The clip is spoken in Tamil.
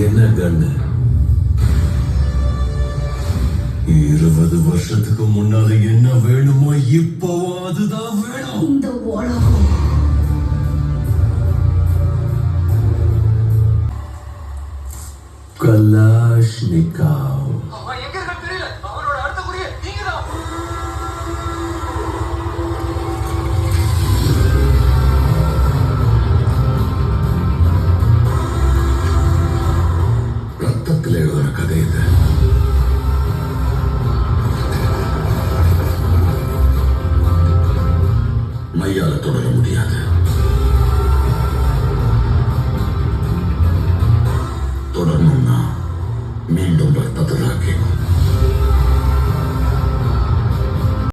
என்ன கண்ணு? 20 வருஷத்துக்கு முன்னால என்ன வேணுமோ இப்பவும் அதுதான் வேணும். இந்த உலகம் கலாஷ்னிகாவ். ரத்தத்தில் எழுதுற கதை இது. மையால தொடர முடியாது.